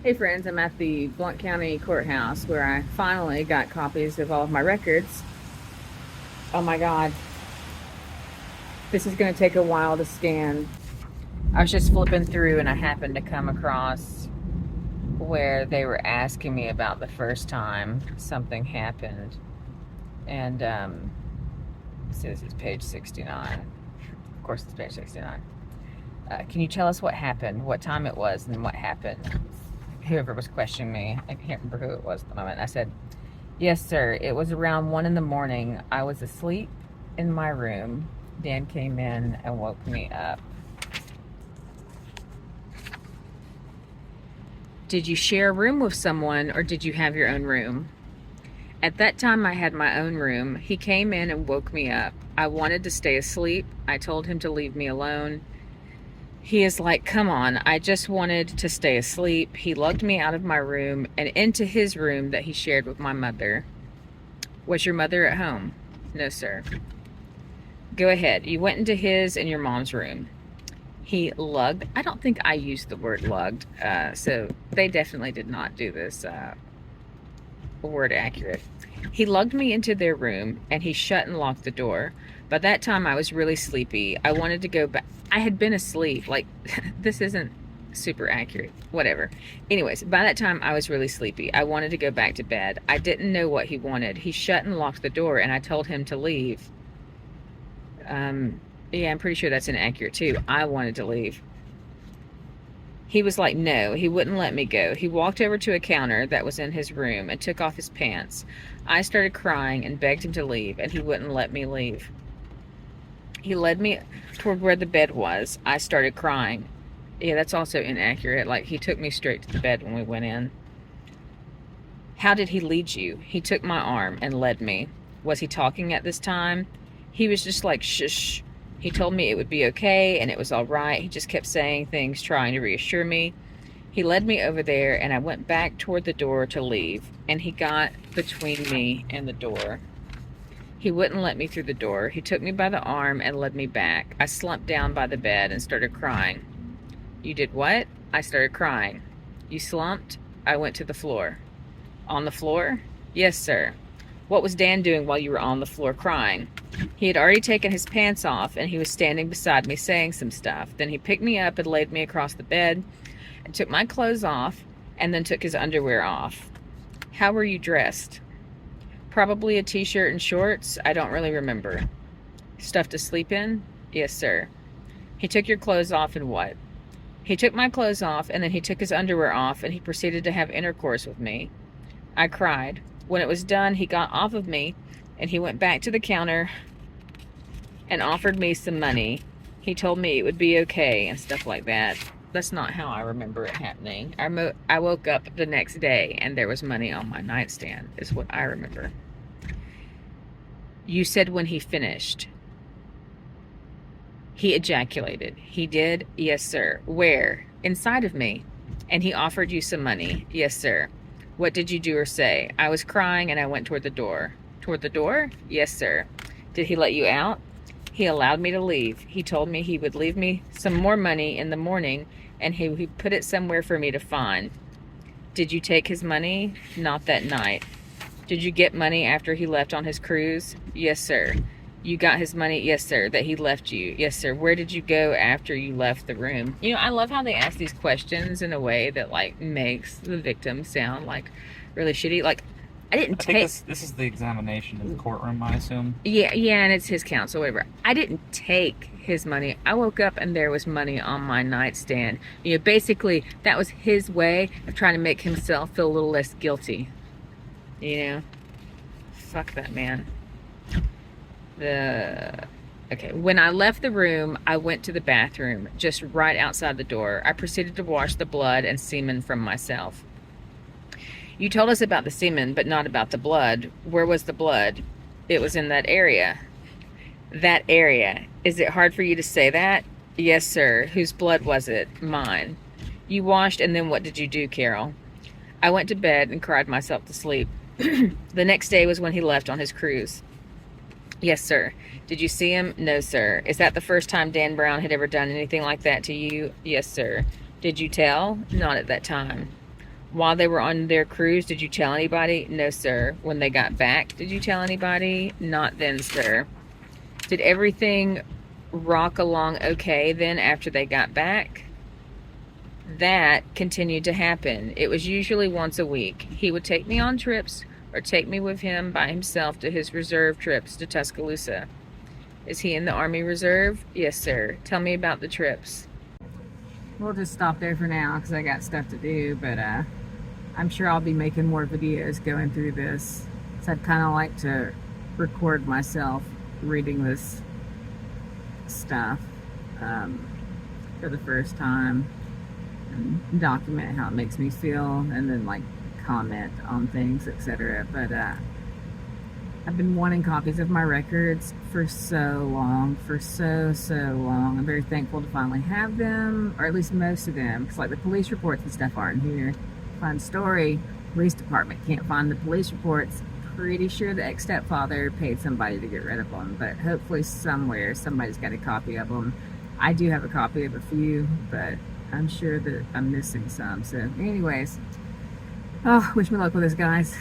Hey friends, I'm at the Blount County Courthouse where I finally got copies of all of my records. Oh my God, this is going to take a while to scan. I was just flipping through and I happened to come across where they were asking me about the first time something happened. And, see, this is page 69. Of course, it's page 69. Can you tell us what happened, what time it was, and what happened? Whoever was questioning me, I can't remember who it was at the moment. I said, yes, sir. It was around 1 in the morning. I was asleep in my room. Dan came in and woke me up. Did you share a room with someone or did you have your own room? At that time, I had my own room. He came in and woke me up. I wanted to stay asleep. I told him to leave me alone. He is like, come on, I just wanted to stay asleep. He lugged me out of my room and into his room that he shared with my mother. Was your mother at home? No, sir. Go ahead. You went into his and your mom's room. He lugged. I don't think I used the word lugged, so they definitely did not do this word accurate. He lugged me into their room and he shut and locked the door. By that time, I was really sleepy. I wanted to go back. I had been asleep. Like, this isn't super accurate. Whatever. Anyways, by that time, I was really sleepy. I wanted to go back to bed. I didn't know what he wanted. He shut and locked the door and I told him to leave. Yeah, I'm pretty sure that's inaccurate too. I wanted to leave. He was like, no, he wouldn't let me go. He walked over to a counter that was in his room and took off his pants. I started crying and begged him to leave, and he wouldn't let me leave. He led me toward where the bed was. I started crying. Yeah, that's also inaccurate. Like, he took me straight to the bed when we went in. How did he lead you? He took my arm and led me. Was he talking at this time? He was just like, shush. He told me it would be okay and it was all right. He just kept saying things, trying to reassure me. He led me over there and I went back toward the door to leave, and he got between me and the door. He wouldn't let me through the door. He took me by the arm and led me back. I slumped down by the bed and started crying. You did what? I started crying. You slumped? I went to the floor. On the floor? Yes, sir. What was Dan doing while you were on the floor crying? He had already taken his pants off and he was standing beside me saying some stuff. Then he picked me up and laid me across the bed and took my clothes off and then took his underwear off. How were you dressed? Probably a t-shirt and shorts. I don't really remember. Stuff to sleep in? Yes, sir. He took your clothes off and what? He took my clothes off and then he took his underwear off and he proceeded to have intercourse with me. I cried. When it was done, he got off of me and he went back to the counter and offered me some money. He told me it would be okay and stuff like that. That's not how I remember it happening. I woke up the next day and there was money on my nightstand, is what I remember. You said when he finished. He ejaculated. He did? Yes, sir. Where? Inside of me. And he offered you some money? Yes, sir. What did you do or say? I was crying and I went toward the door. Toward the door? Yes, sir. Did he let you out? He allowed me to leave. He told me he would leave me some more money in the morning and he put it somewhere for me to find. Did you take his money? Not that night. Did you get money after he left on his cruise? Yes, sir. You got his money? Yes, sir. That he left you? Yes, sir. Where did you go after you left the room? You know, I love how they ask these questions in a way that, like, makes the victim sound, like, really shitty. Like, I didn't I think take... this is the examination in the courtroom, I assume. Yeah, and it's his counsel, whatever. I didn't take his money. I woke up and there was money on my nightstand. You know, basically, that was his way of trying to make himself feel a little less guilty. You know? Fuck that man. Okay, when I left the room, I went to the bathroom, just right outside the door. I proceeded to wash the blood and semen from myself. You told us about the semen, but not about the blood. Where was the blood? It was in that area. That area. Is it hard for you to say that? Yes, sir. Whose blood was it? Mine. You washed, and then what did you do, Carol? I went to bed and cried myself to sleep. The next day was when he left on his cruise. Yes, sir. Did you see him? No, sir. Is that the first time Dan Brown had ever done anything like that to you? Yes, sir. Did you tell? Not at that time. While they were on their cruise, did you tell anybody? No, sir. When they got back, did you tell anybody? Not then, sir. Did everything rock along okay then after they got back? That continued to happen. It was usually once a week. He would take me on trips or take me with him by himself to his reserve trips to Tuscaloosa. Is he in the Army Reserve? Yes, sir. Tell me about the trips. We'll just stop there for now because I got stuff to do, but I'm sure I'll be making more videos going through this. So I'd kind of like to record myself reading this stuff for the first time and document how it makes me feel, and then like comment on things, etc. But I've been wanting copies of my records for so long, so long. I'm very thankful to finally have them, or at least most of them, because like the police reports and stuff aren't here. Fun story, police department can't find the police reports. Pretty sure the ex-stepfather paid somebody to get rid of them, but hopefully somewhere somebody's got a copy of them. I do have a copy of a few, but I'm sure that I'm missing some. So anyways, oh, wish me luck with this, guys.